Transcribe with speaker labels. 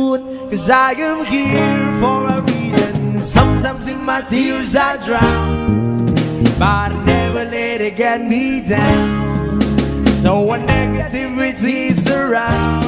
Speaker 1: 'Cause I am here for a reason. Sometimes in my tears I drown, but I never let it get me down. So when negativity surrounds,